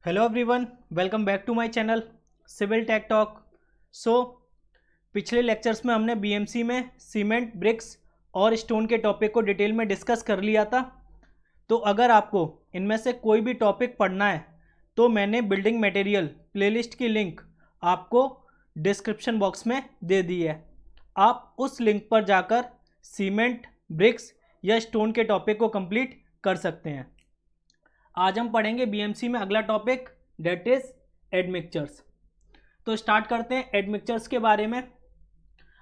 Hello everyone, welcome back to my channel civil tech talk. पिछले lectures में हमने BMC में सीमेंट, ब्रिक्स और स्टोन के टॉपिक को डिटेल में डिस्कस कर लिया था। तो अगर आपको इनमें से कोई भी टॉपिक पढ़ना है तो मैंने बिल्डिंग मटेरियल प्लेलिस्ट की लिंक आपको डिस्क्रिप्शन बॉक्स में दे दी है। आप उस लिंक पर जाकर सीमेंट, ब्रिक्स या स्टोन के टॉपिक को कंप्लीट कर सकते हैं। आज हम पढ़ेंगे बीएमसी में अगला टॉपिक, डेट इज एडमिक्सचर्स। तो स्टार्ट करते हैं एडमिक्सचर्स के बारे में।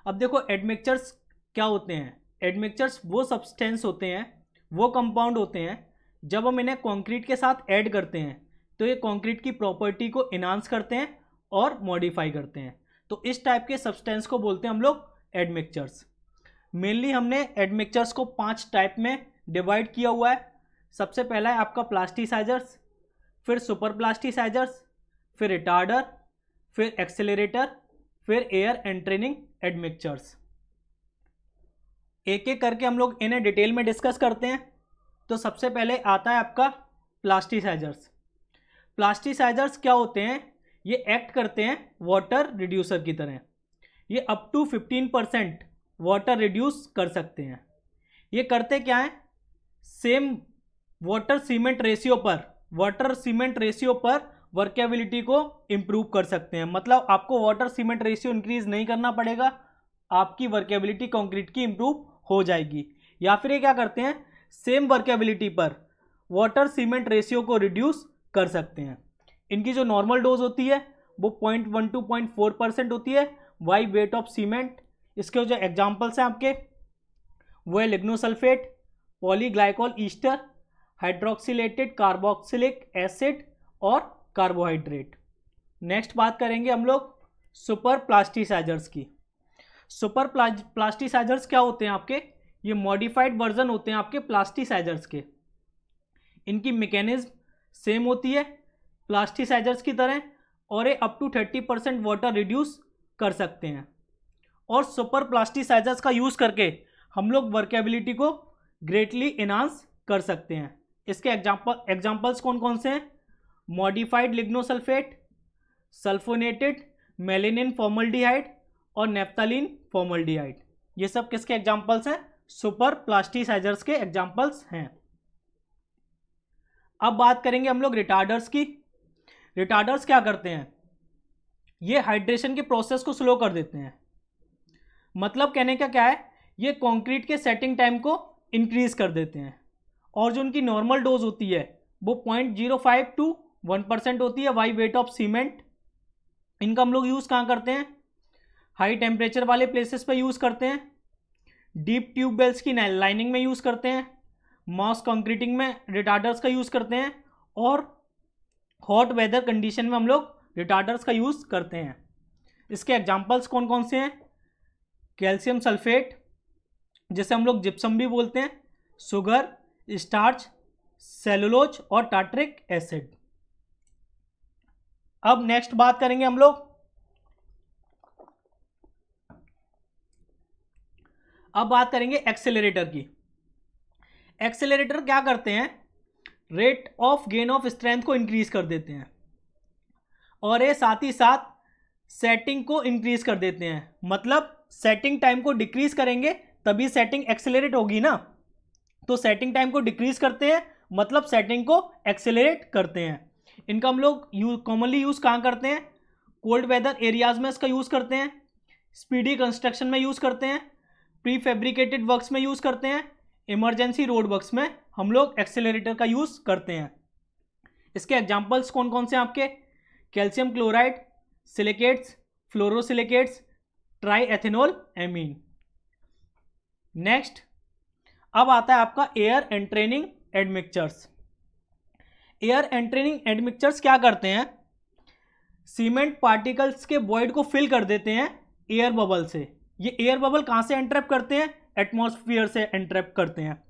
अब देखो एडमिक्सचर्स क्या होते हैं। एडमिक्सचर्स वो सब्सटेंस होते हैं, वो कंपाउंड होते हैं, जब हम इन्हें कंक्रीट के साथ ऐड करते हैं तो ये कंक्रीट की प्रॉपर्टी को इनहांस करते हैं और मॉडिफाई करते हैं। तो इस टाइप के सब्सटेंस को बोलते हैं हम लोग एडमिक्सचर्स। मेनली हमने एडमिक्सचर्स को 5 टाइप में डिवाइड किया हुआ है। सबसे पहला है आपका प्लास्टिसाइजर्स, फिर सुपर प्लास्टिसाइजर्स, फिर रिटार्डर, फिर एक्सेलरेटर, फिर एयर एंट्रेनिंग एडमिक्सचर्स। एक एक करके हम लोग इन्हें डिटेल में डिस्कस करते हैं। तो सबसे पहले आता है आपका प्लास्टिसाइजर्स। प्लास्टिसाइजर्स क्या होते हैं? ये एक्ट करते हैं वाटर रिड्यूसर की तरह। ये अप टू 15% वाटर रिड्यूस कर सकते हैं। ये करते क्या है? सेम वाटर सीमेंट रेशियो पर वर्केबिलिटी को इम्प्रूव कर सकते हैं। मतलब आपको वाटर सीमेंट रेशियो इंक्रीज नहीं करना पड़ेगा, आपकी वर्केबिलिटी कंक्रीट की इम्प्रूव हो जाएगी। या फिर ये क्या करते हैं? सेम वर्केबिलिटी पर वाटर सीमेंट रेशियो को रिड्यूस कर सकते हैं। इनकी जो नॉर्मल डोज होती है वो 0.1 to 0.4% होती है बाई वेट ऑफ सीमेंट। इसके जो एग्जाम्पल्स हैं आपके वो है लिग्नोसल्फेट, पॉलीग्लाइकोल ईस्टर, हाइड्रोक्सिलेटेड कार्बोक्सिलिक एसिड और कार्बोहाइड्रेट। नेक्स्ट बात करेंगे हम लोग सुपर प्लास्टिसाइजर्स की। सुपर प्लास्टिसाइजर्स क्या होते हैं आपके? ये मॉडिफाइड वर्जन होते हैं आपके प्लास्टिसाइजर्स के। इनकी मैकेनिज्म सेम होती है प्लास्टिसाइजर्स की तरह और ये अप टू 30% वाटर रिड्यूस कर सकते हैं। और सुपर प्लास्टिसाइजर्स का यूज़ करके हम लोग वर्केबिलिटी को ग्रेटली इनहांस कर सकते हैं। इसके एग्जाम्पल्स कौन कौन से हैं? मॉडिफाइड लिग्नोसल्फेट, सल्फोनेटेड मेलेनिन फॉर्मल्डिहाइड और नेफ्थलीन फॉर्मल्डिहाइड। ये सब किसके एग्जाम्पल्स हैं? सुपर प्लास्टिसाइजर्स के एग्जाम्पल्स हैं। अब बात करेंगे हम लोग रिटार्डर्स की। रिटार्डर्स क्या करते हैं? ये हाइड्रेशन के प्रोसेस को स्लो कर देते हैं। मतलब कहने का क्या है? ये कंक्रीट के सेटिंग टाइम को इंक्रीज कर देते हैं। और जो उनकी नॉर्मल डोज होती है वो 0.05 to 1% होती है बाई वेट ऑफ सीमेंट। इनका हम लोग यूज़ कहाँ करते हैं? हाई टेम्परेचर वाले प्लेसेस पे यूज़ करते हैं, डीप ट्यूब वेल्स की लाइनिंग में यूज़ करते हैं, मास कंक्रीटिंग में रिटार्डर्स का यूज़ करते हैं और हॉट वेदर कंडीशन में हम लोग रिटार्डर्स का यूज़ करते हैं। इसके एग्जाम्पल्स कौन कौन से हैं? कैल्शियम सल्फेट, जिसे हम लोग जिप्सम भी बोलते हैं, शुगर, स्टार्च, सेलुलोज और टार्ट्रिक एसिड। अब नेक्स्ट बात करेंगे हम लोग, एक्सेलरेटर की। एक्सेलरेटर क्या करते हैं? Rate of gain of strength को इंक्रीज कर देते हैं और ये साथ ही साथ सेटिंग को इंक्रीज कर देते हैं। मतलब सेटिंग टाइम को डिक्रीज करेंगे तभी सेटिंग एक्सेलरेट होगी ना। तो सेटिंग टाइम को डिक्रीज करते हैं मतलब सेटिंग को एक्सेलरेट करते हैं। इनका हम लोग कॉमनली यूज़ कहाँ करते हैं? कोल्ड वेदर एरियाज में इसका यूज़ करते हैं, स्पीडी कंस्ट्रक्शन में यूज़ करते हैं, प्री फैब्रिकेटेड वर्क्स में यूज़ करते हैं, इमरजेंसी रोड वर्क्स में हम लोग एक्सेलरेटर का यूज़ करते हैं। इसके एग्जाम्पल्स कौन कौन से हैं आपके? Calcium chloride, silicates, fluorosilicates, triethanolamine. Next अब आता है आपका air entraining admixtures. Air entraining admixtures क्या करते हैं? सीमेंट पार्टिकल्स के वॉइड को फिल कर देते हैं एयर बबल से। ये एयर बबल कहाँ से एंट्रैप करते हैं? एटमॉस्फेयर से एंट्रैप करते हैं।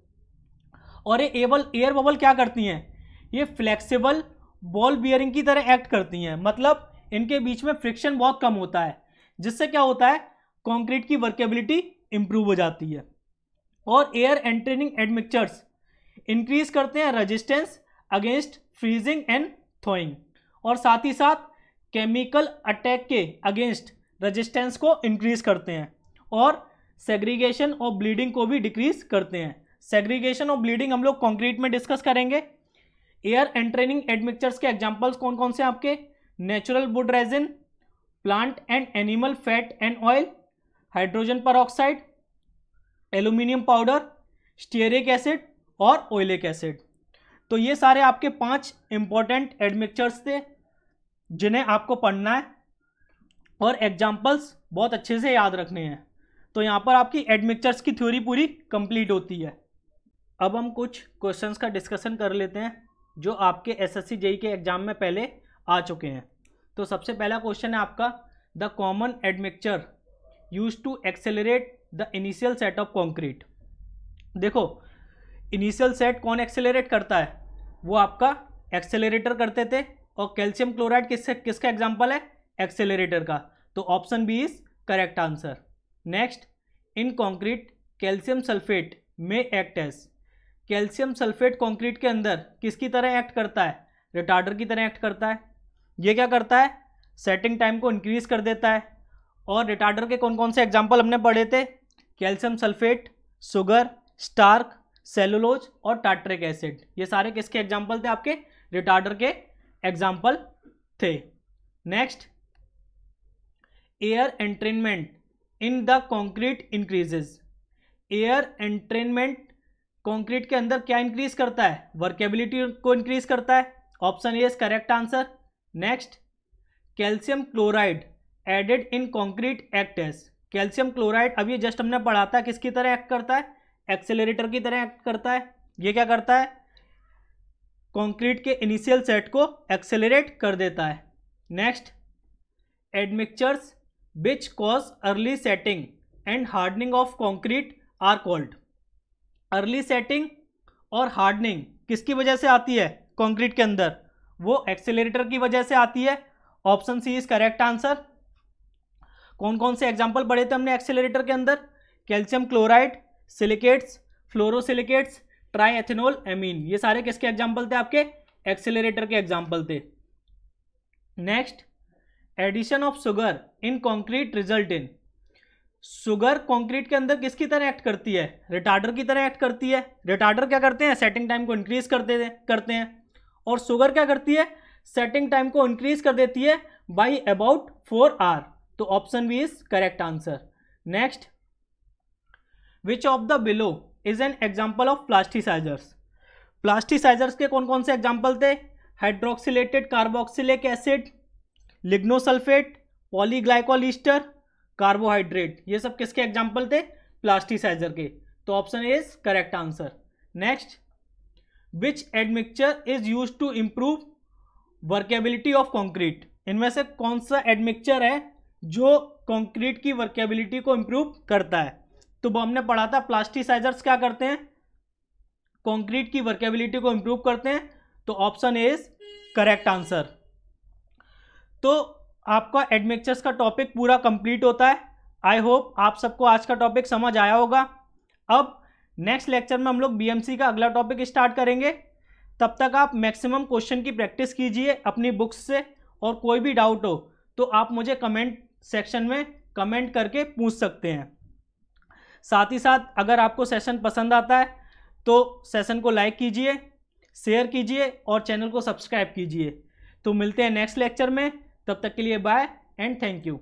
और ये एयर बबल क्या करती हैं? ये फ्लेक्सिबल बॉल बियरिंग की तरह एक्ट करती हैं। मतलब इनके बीच में फ्रिक्शन बहुत कम होता है, जिससे क्या होता है? कंक्रीट की वर्केबिलिटी इंप्रूव हो जाती है। और एयर एंट्रेनिंग एडमिक्सचर्स इंक्रीज करते हैं रेजिस्टेंस अगेंस्ट फ्रीजिंग एंड थॉइंग। और साथ ही साथ केमिकल अटैक के अगेंस्ट रेजिस्टेंस को इंक्रीज करते हैं और सेग्रीगेशन और ब्लीडिंग को भी डिक्रीज करते हैं। सेग्रीगेशन और ब्लीडिंग हम लोग कॉन्क्रीट में डिस्कस करेंगे। एयर एंट्रेनिंग एडमिक्सचर्स के एग्जांपल्स कौन कौन से आपके, natural would resin, plant and animal fat and oil, hydrogen peroxide, aluminium powder, stearic acid और ओइलिक एसिड। तो ये सारे आपके 5 इंपॉर्टेंट एडमिक्सचर्स थे जिन्हें आपको पढ़ना है और एग्जाम्पल्स बहुत अच्छे से याद रखने हैं। तो यहाँ पर आपकी एडमिक्सचर्स की थ्योरी पूरी कंप्लीट होती है। अब हम कुछ क्वेश्चंस का डिस्कशन कर लेते हैं जो आपके एसएससी जेईई के एग्जाम में पहले आ चुके हैं। तो सबसे पहला क्वेश्चन है आपका, the common admixture used to accelerate the initial set of concrete. देखो इनिशियल सेट कौन एक्सेलरेट करता है, वो आपका एक्सेलरेटर करते थे और कैल्शियम क्लोराइड किसका एग्जाम्पल है, एक्सेलरेटर का। तो option B is correct answer. Next, in concrete calcium sulphate में act as, calcium sulphate concrete के अंदर किसकी तरह एक्ट करता है, रिटार्डर की तरह एक्ट करता है। ये क्या करता है, सेटिंग टाइम को इंक्रीज कर देता है। और रिटार्डर के कौन कौन से एग्जाम्पल हमने पढ़े थे, calcium sulphate, sugar, starch, cellulose और टार्ट्रिक एसिड। ये सारे किसके एग्जाम्पल थे, आपके रिटार्डर के एग्जाम्पल थे। Next, air entrainment in the concrete increases, air entrainment concrete के अंदर क्या इंक्रीज करता है, वर्केबिलिटी को इंक्रीज करता है। Option A is correct answer. Next, calcium chloride added in concrete act as, calcium chloride अभी जस्ट हमने पढ़ा था किसकी तरह एक्ट करता है, एक्सेलरेटर की तरह एक्ट करता है। ये क्या करता है, कॉन्क्रीट के इनिशियल सेट को एक्सेलरेट कर देता है। Next, admixtures which cause early setting and hardening of concrete are called, early setting और हार्डनिंग किसकी वजह से आती है कॉन्क्रीट के अंदर, वो एक्सेलरेटर की वजह से आती है। Option C is correct answer. कौन कौन से एग्जांपल पढ़े थे हमने एक्सेलरेटर के अंदर, calcium chloride, silicates, fluorosilicates, triethanolamine. ये सारे किसके एग्जांपल थे, आपके एक्सेलरेटर के एग्जांपल थे। Next, addition of sugar in concrete result in, sugar concrete के अंदर किसकी तरह एक्ट करती है, रिटार्डर की तरह एक्ट करती है। रिटार्डर क्या करते हैं, सेटिंग टाइम को इंक्रीज करते हैं और शुगर क्या करती है, सेटिंग टाइम को इंक्रीज कर देती है बाय अबाउट 4 आवर। तो option B is correct answer. Next, which of the below is an example of plasticizers, plasticizers के कौन कौन से एग्जाम्पल थे, hydroxylated carboxylic acid, lignosulphate, polyglycol ester, carbohydrate. ये सब किसके एग्जाम्पल थे, प्लास्टिसाइजर के। तो option A is correct answer. Next, which admixture is used to improve workability of concrete, इनमें से कौन सा एडमिक्सचर है जो कॉन्क्रीट की वर्केबिलिटी को इंप्रूव करता है। तो वो हमने पढ़ा था प्लास्टिसाइजर्स क्या करते हैं, कॉन्क्रीट की वर्केबिलिटी को इंप्रूव करते हैं। तो option A is correct answer. तो आपका एडमिक्सचर्स का टॉपिक पूरा कंप्लीट होता है। आई होप आप सबको आज का टॉपिक समझ आया होगा। अब नेक्स्ट लेक्चर में हम लोग बीएमसी का अगला टॉपिक स्टार्ट करेंगे। तब तक आप मैक्सिमम क्वेश्चन की प्रैक्टिस कीजिए अपनी बुक्स से, और कोई भी डाउट हो तो आप मुझे कमेंट सेक्शन में कमेंट करके पूछ सकते हैं। साथ ही साथ अगर आपको सेशन पसंद आता है तो सेशन को लाइक कीजिए, शेयर कीजिए और चैनल को सब्सक्राइब कीजिए। तो मिलते हैं नेक्स्ट लेक्चर में, तब तक के लिए बाय एंड थैंक यू।